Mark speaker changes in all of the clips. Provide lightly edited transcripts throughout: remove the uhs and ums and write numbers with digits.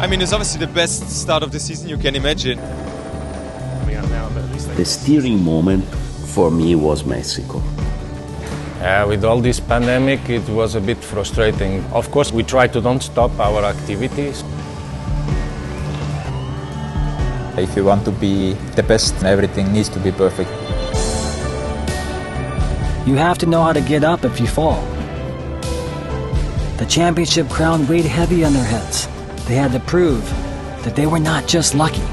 Speaker 1: I mean, it's obviously the best start of the season you can imagine.
Speaker 2: The steering moment for me was Mexico.
Speaker 3: With all this pandemic, it was a bit frustrating. Of course, we try to don't stop our activities.
Speaker 4: If you want to be the best, everything needs to be perfect.
Speaker 5: You have to know how to get up if you fall. The championship crown weighed heavy on their heads. They had to prove that they were not just lucky.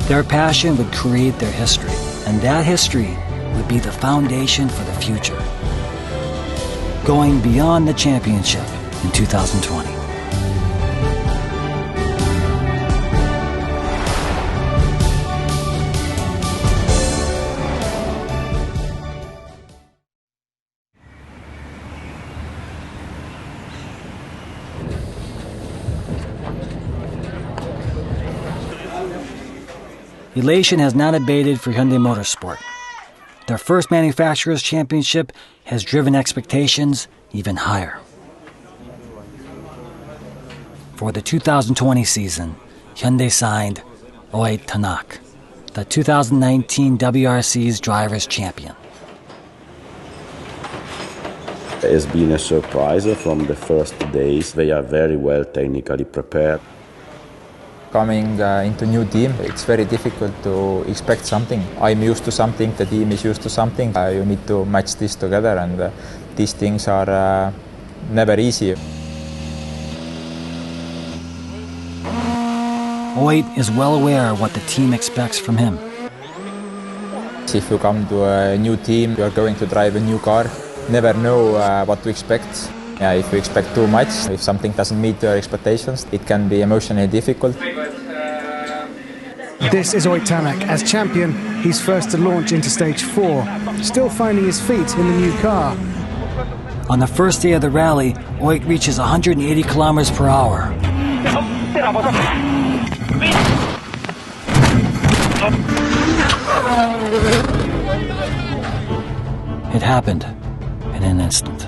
Speaker 5: Their passion would create their history, and that history would be the foundation for the future. Going beyond the championship in 2020. Elation has not abated for Hyundai Motorsport. Their first manufacturer's championship has driven expectations even higher. For the 2020 season, Hyundai signed Oit Tanak, the 2019 WRC's Drivers' Champion.
Speaker 2: It has been a surprise from the first days. They are very well technically prepared.
Speaker 4: Coming into a new team, it's very difficult to expect something. I'm used to something, the team is used to something. You need to match this together, and these things are never easy.
Speaker 5: Oit is well aware of what the team expects from him.
Speaker 4: If you come to a new team, you're going to drive a new car. Never know what to expect. If you expect too much, if something doesn't meet your expectations, it can be emotionally difficult.
Speaker 6: This is Oit Tanak. As champion, he's first to launch into stage 4, still finding his feet in the new car.
Speaker 5: On the first day of the rally, Oit reaches 180 kilometers per hour. It happened in an instant.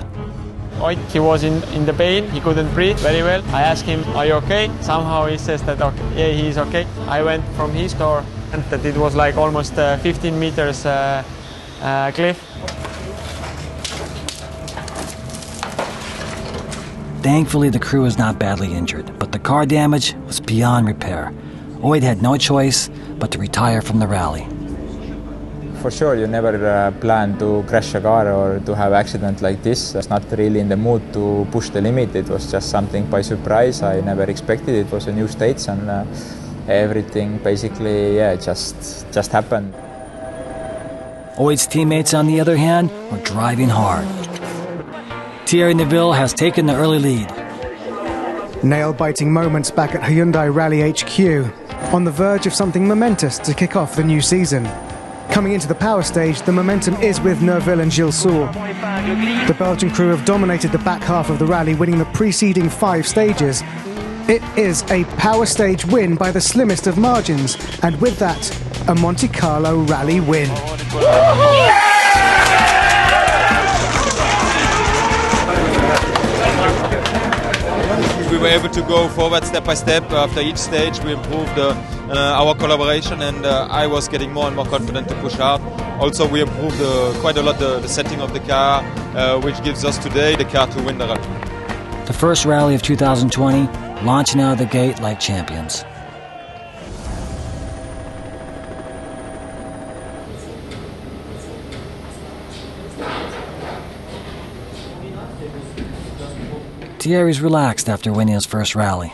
Speaker 7: Oit, he was in the pain, he couldn't breathe very well. I asked him, are you okay? Somehow he says that, okay, yeah, he's okay. I went from his car and that it was like almost 15 meters cliff.
Speaker 5: Thankfully, the crew was not badly injured, but the car damage was beyond repair. Oit had no choice but to retire from the rally.
Speaker 4: For sure, you never plan to crash a car or to have an accident like this. I was not really in the mood to push the limit. It was just something by surprise. I never expected it. It was a new stage, and everything basically, just happened.
Speaker 5: Oit's teammates, on the other hand, were driving hard. Thierry Neuville has taken the early lead.
Speaker 6: Nail-biting moments back at Hyundai Rally HQ, on the verge of something momentous to kick off the new season. Coming into the power stage, the momentum is with Neuville and Gilles Soul. The Belgian crew have dominated the back half of the rally, winning the preceding 5 stages. It is a power stage win by the slimmest of margins, and with that, a Monte Carlo rally win.
Speaker 1: We were able to go forward step by step. After each stage we improved our collaboration, and I was getting more and more confident to push hard. Also we improved quite a lot the setting of the car, which gives us today the car to win the rally.
Speaker 5: The first rally of 2020, launching out of the gate like champions. Thierry's relaxed after winning his first rally,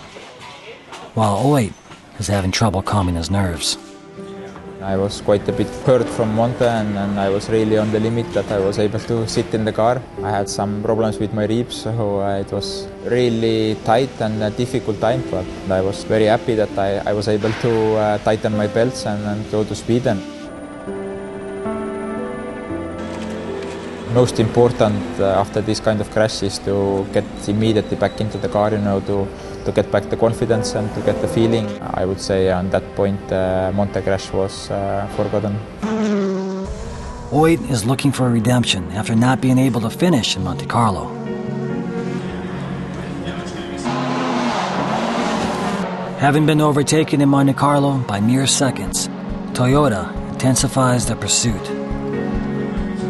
Speaker 5: while Oit is having trouble calming his nerves.
Speaker 4: I was quite a bit hurt from Monte, and I was really on the limit that I was able to sit in the car. I had some problems with my ribs, so it was really tight and a difficult time, but I was very happy that I was able to tighten my belts and go to Sweden. Most important after this kind of crash is to get immediately back into the car, to get back the confidence and to get the feeling. I would say on that point Monte crash was forgotten.
Speaker 5: Oid is looking for redemption after not being able to finish in Monte Carlo. Having been overtaken in Monte Carlo by mere seconds, Toyota intensifies their pursuit.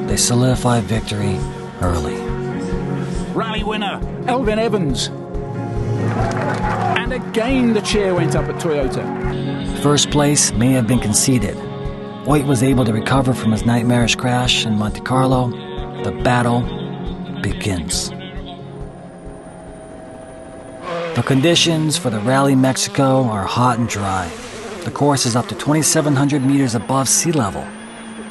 Speaker 5: They solidify victory early.
Speaker 8: Rally winner, Elfyn Evans. And again the cheer went up at Toyota.
Speaker 5: First place may have been conceded. Oid was able to recover from his nightmarish crash in Monte Carlo. The battle begins. The conditions for the Rally Mexico are hot and dry. The course is up to 2,700 meters above sea level.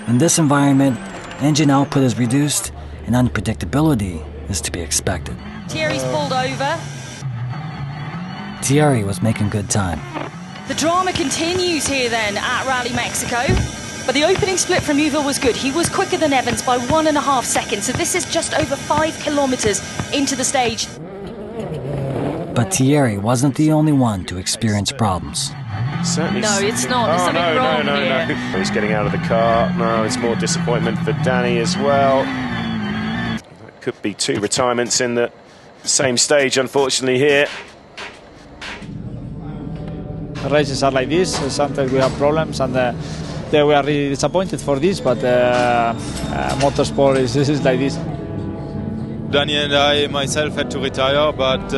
Speaker 5: In this environment, engine output is reduced and unpredictability is to be expected.
Speaker 9: Thierry's pulled over.
Speaker 5: Thierry was making good time.
Speaker 9: The drama continues here then at Rally Mexico. But the opening split from Uwe was good. He was quicker than Evans by 1.5 seconds. So this is just over 5 kilometers into the stage.
Speaker 5: But Thierry wasn't the only one to experience problems.
Speaker 10: Certainly.
Speaker 9: No, it's not. There's something wrong here.
Speaker 10: He's getting out of the car. No, it's more disappointment for Danny as well. It could be 2 retirements in the same stage, unfortunately, here.
Speaker 11: Races are like this. Sometimes we have problems, and we are really disappointed for this. But motorsport is like this.
Speaker 1: Danny and I myself had to retire, but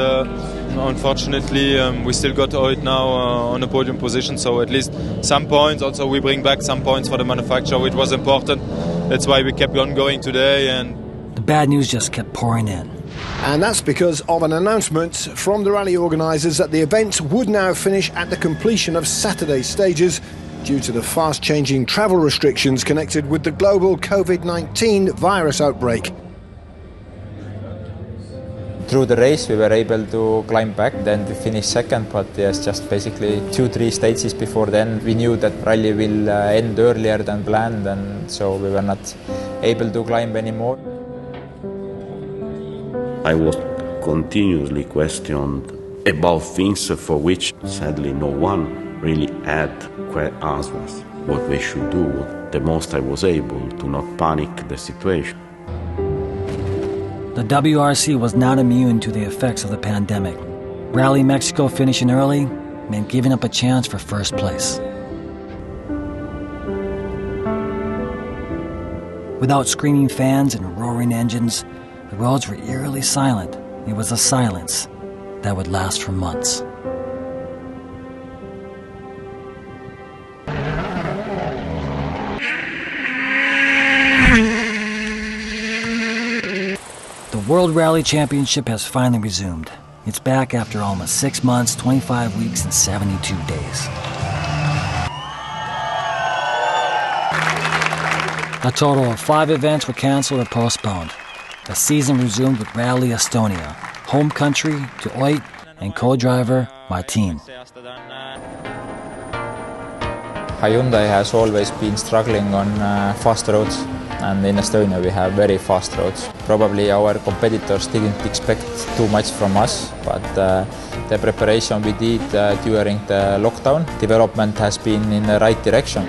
Speaker 1: unfortunately we still got Oid now on a podium position, so at least some points. Also we bring back some points for the manufacturer, which was important. That's why we kept on going today. And
Speaker 5: the bad news just kept pouring in.
Speaker 12: And that's because of an announcement from the rally organisers that the event would now finish at the completion of Saturday's stages due to the fast-changing travel restrictions connected with the global COVID-19 virus outbreak.
Speaker 4: Through the race we were able to climb back, then to finish second, but yes, just basically 2-3 stages before then we knew that rally will end earlier than planned, and so we were not able to climb anymore.
Speaker 2: I was continuously questioned about things for which sadly no one really had answers. What we should do, the most I was able to not panic the situation.
Speaker 5: The WRC was not immune to the effects of the pandemic. Rally Mexico finishing early meant giving up a chance for first place. Without screaming fans and roaring engines, the roads were eerily silent. It was a silence that would last for months. The World Rally Championship has finally resumed. It's back after almost 6 months, 25 weeks, and 72 days. A total of 5 events were canceled or postponed. The season resumed with Rally Estonia, home country to Oid and co-driver Martin.
Speaker 4: Hyundai has always been struggling on fast roads, and in Estonia we have very fast roads. Probably our competitors didn't expect too much from us, but the preparation we did during the lockdown, development has been in the right direction.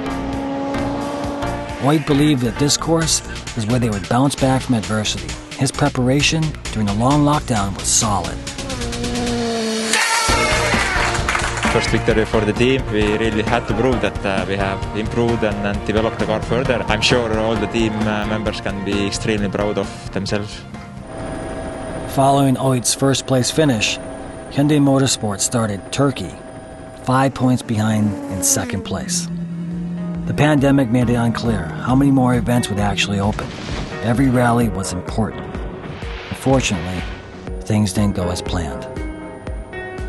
Speaker 5: Oid believed that this course is where they would bounce back from adversity. His preparation during the long lockdown was solid.
Speaker 13: First victory for the team. We really had to prove that we have improved and developed the car further. I'm sure all the team members can be extremely proud of themselves.
Speaker 5: Following Oid's first place finish, Hyundai Motorsport started Turkey, 5 points behind in second place. The pandemic made it unclear how many more events would actually open. Every rally was important. Unfortunately, things didn't go as planned.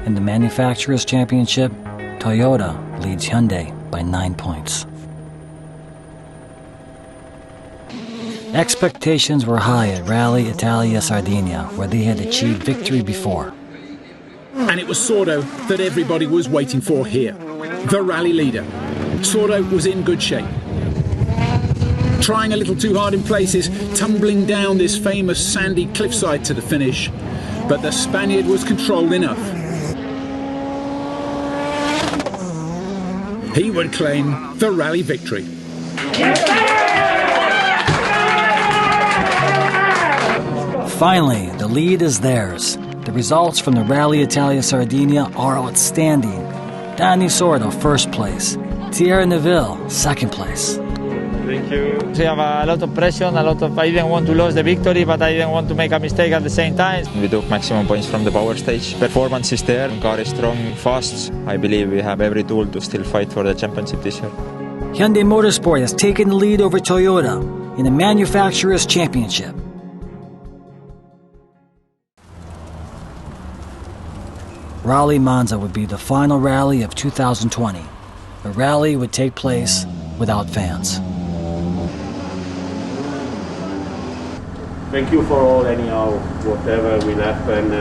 Speaker 5: In the Manufacturers' Championship, Toyota leads Hyundai by 9 points. Expectations were high at Rally Italia Sardinia, where they had achieved victory before.
Speaker 8: And it was Sordo that everybody was waiting for here, the rally leader. Sordo was in good shape. Trying a little too hard in places, tumbling down this famous sandy cliffside to the finish. But the Spaniard was controlled enough. He would claim the rally victory.
Speaker 5: Finally, the lead is theirs. The results from the Rally Italia Sardinia are outstanding. Dani Sordo, first place. Thierry Neuville, second place.
Speaker 11: Thank you. We have a lot of pressure, I didn't want to lose the victory, but I didn't want to make a mistake at the same time.
Speaker 13: We took maximum points from the power stage. Performance is there, car is strong, fast. I believe we have every tool to still fight for the championship this year.
Speaker 5: Hyundai Motorsport has taken the lead over Toyota in the Manufacturers' Championship. Rally Monza would be the final rally of 2020. The rally would take place without fans.
Speaker 14: Thank you for all, anyhow, whatever will happen,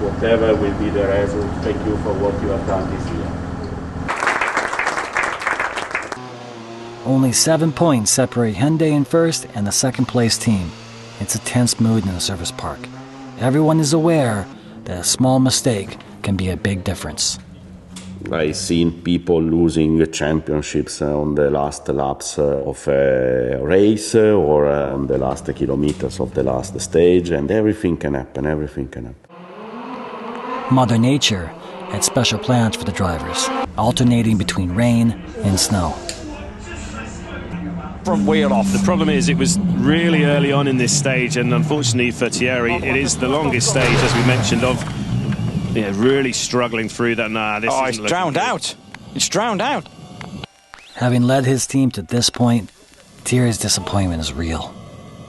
Speaker 14: whatever will be the result. Thank you for what you have done this year.
Speaker 5: Only 7 points separate Hyundai in first and the second place team. It's a tense mood in the service park. Everyone is aware that a small mistake can be a big difference.
Speaker 2: I've seen people losing championships on the last laps of a race or on the last kilometers of the last stage, and everything can happen,
Speaker 5: Mother Nature had special plans for the drivers, alternating between rain and snow.
Speaker 10: Front wheel off. The problem is it was really early on in this stage, and unfortunately for Thierry, it is the longest stage, as we mentioned, of really struggling through that.
Speaker 15: It's drowned out. It's drowned out.
Speaker 5: Having led his team to this point, Thierry's disappointment is real.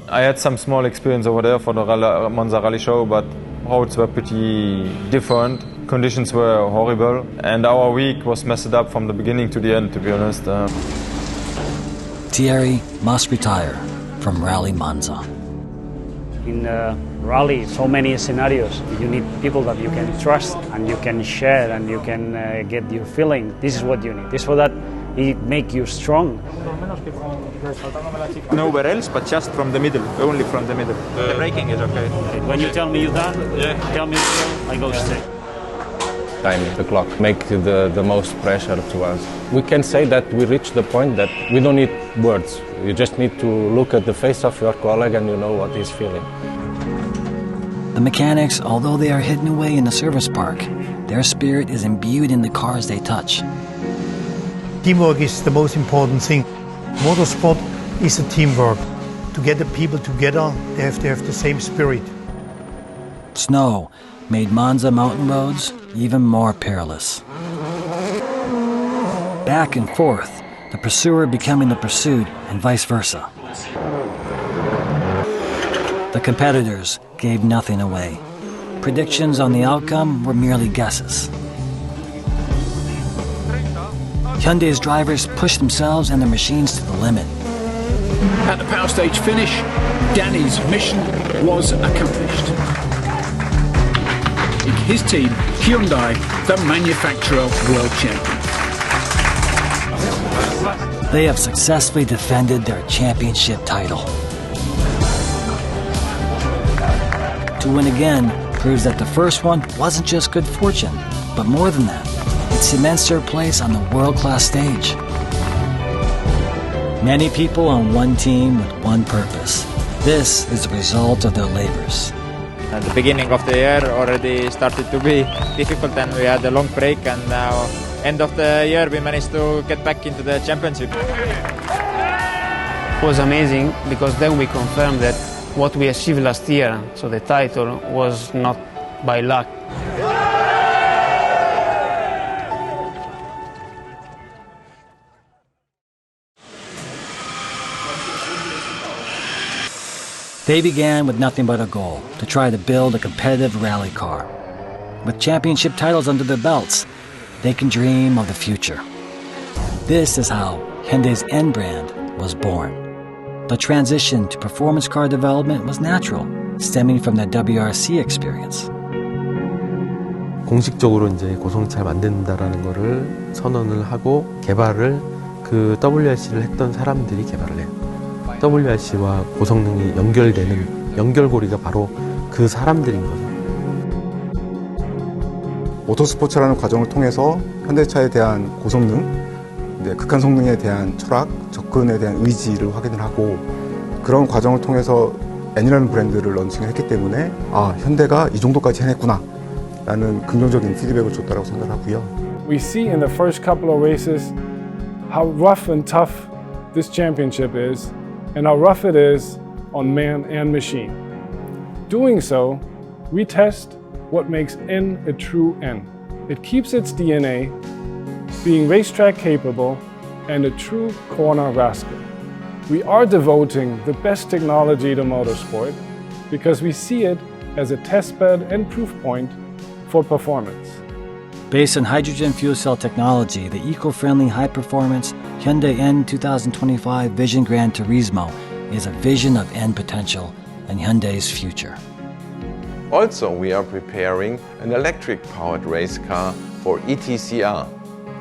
Speaker 16: I had some small experience over there for the Monza Rally Show, but roads were pretty different. Conditions were horrible, and our week was messed up from the beginning to the end, to be honest.
Speaker 5: Thierry must retire from Rally Monza.
Speaker 17: In rally, so many scenarios. You need people that you can trust and you can share and you can get your feeling. This is what you need. This is that it makes you strong.
Speaker 13: Nowhere else, but just from the middle, only from the middle. The braking is okay.
Speaker 17: When you tell me you're done, tell me I go straight.
Speaker 3: Time the clock, make the most pressure to us. We can say that we reached the point that we don't need words. You just need to look at the face of your colleague and you know what he's feeling.
Speaker 5: The mechanics, although they are hidden away in the service park, their spirit is imbued in the cars they touch.
Speaker 18: Teamwork is the most important thing. Motorsport is a teamwork. To get the people together, they have to have the same spirit.
Speaker 5: Snow made Monza mountain roads even more perilous. Back and forth, the pursuer becoming the pursued and vice versa. The competitors gave nothing away. Predictions on the outcome were merely guesses. Hyundai's drivers pushed themselves and their machines to the limit.
Speaker 8: At the power stage finish, Dani's mission was accomplished. His team, Hyundai, the manufacturer world champion.
Speaker 5: They have successfully defended their championship title. To win again proves that the first one wasn't just good fortune, but more than that, it cements their place on the world-class stage. Many people on one team with one purpose. This is the result of their labors.
Speaker 13: At the beginning of the year already started to be difficult, and we had a long break, and now end of the year we managed to get back into the championship.
Speaker 19: It was amazing because then we confirmed that what we achieved last year, so the title, was not by luck.
Speaker 5: They began with nothing but a goal, to try to build a competitive rally car. With championship titles under their belts, they can dream of the future. This is how Hyundai's N brand was born. The transition to performance car development was natural, stemming from their WRC experience.
Speaker 20: 공식적으로 이제 고성차를 만든다라는 거를 선언을 하고 개발을 그 WRC를 했던 사람들이 개발을 해요. WRC와 고성능이 연결되는 연결고리가 바로 그 사람들인 거죠.
Speaker 21: 모터스포츠라는 과정을 통해서 현대차에 대한 고성능, 극한 성능에 대한 철학, 접근에 대한 의지를 확인을 하고 그런 과정을 통해서 N이라는 브랜드를 런칭을 했기 때문에 아, 현대가 이 정도까지 해냈구나 라는 긍정적인 피드백을 줬다고 생각하고요.
Speaker 7: We see in the first couple of races how rough and tough this championship is and how rough it is on man and machine. Doing so, we test what makes N a true N. It keeps its DNA, being racetrack capable and a true corner rascal. We are devoting the best technology to motorsport because we see it as a testbed and proof point for performance.
Speaker 5: Based on hydrogen fuel cell technology, the eco-friendly high-performance Hyundai N 2025 Vision Gran Turismo is a vision of N potential and Hyundai's future.
Speaker 22: Also, we are preparing an electric-powered race car for ETCR,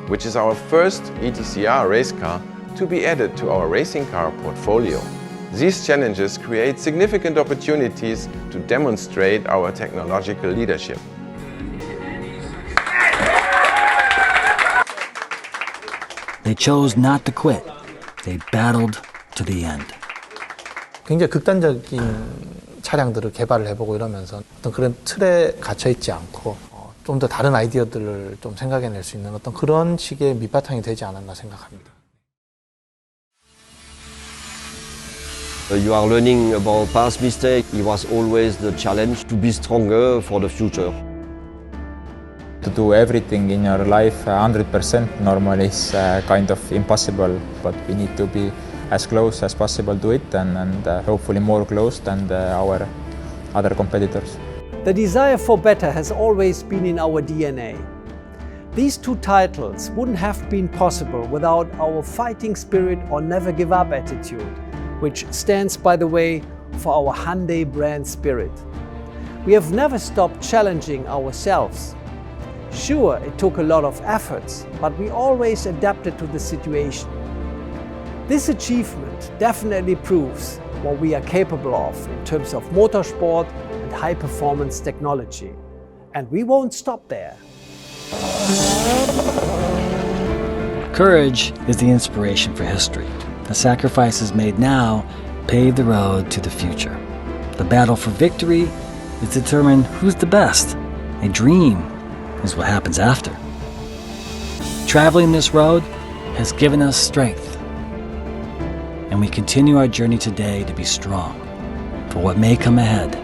Speaker 22: which is our first ETCR race car to be added to our racing car portfolio. These challenges create significant opportunities to demonstrate our technological leadership.
Speaker 5: They chose not to quit. They battled to the end.
Speaker 23: 굉장히 극단적인 차량들을 개발을 해보고 이러면서 어떤 그런 틀에 갇혀있지 않고 좀 더 다른 아이디어들을 좀 생각해낼 수 있는 어떤 그런 식의 밑바탕이 되지 않았나 생각합니다.
Speaker 24: You are learning about past mistakes. It was always the challenge to be stronger for the future.
Speaker 4: To do everything in your life 100% normally is kind of impossible, but we need to be as close as possible to it and hopefully more close than our other competitors.
Speaker 25: The desire for better has always been in our DNA. These two titles wouldn't have been possible without our fighting spirit or never give up attitude, which stands, by the way, for our Hyundai brand spirit. We have never stopped challenging ourselves. Sure, it took a lot of efforts, but we always adapted to the situation. This achievement definitely proves what we are capable of in terms of motorsport and high-performance technology. And we won't stop there.
Speaker 5: Courage is the inspiration for history. The sacrifices made now pave the road to the future. The battle for victory is to determine who's the best. A dream is what happens after. Traveling this road has given us strength, and we continue our journey today to be strong for what may come ahead.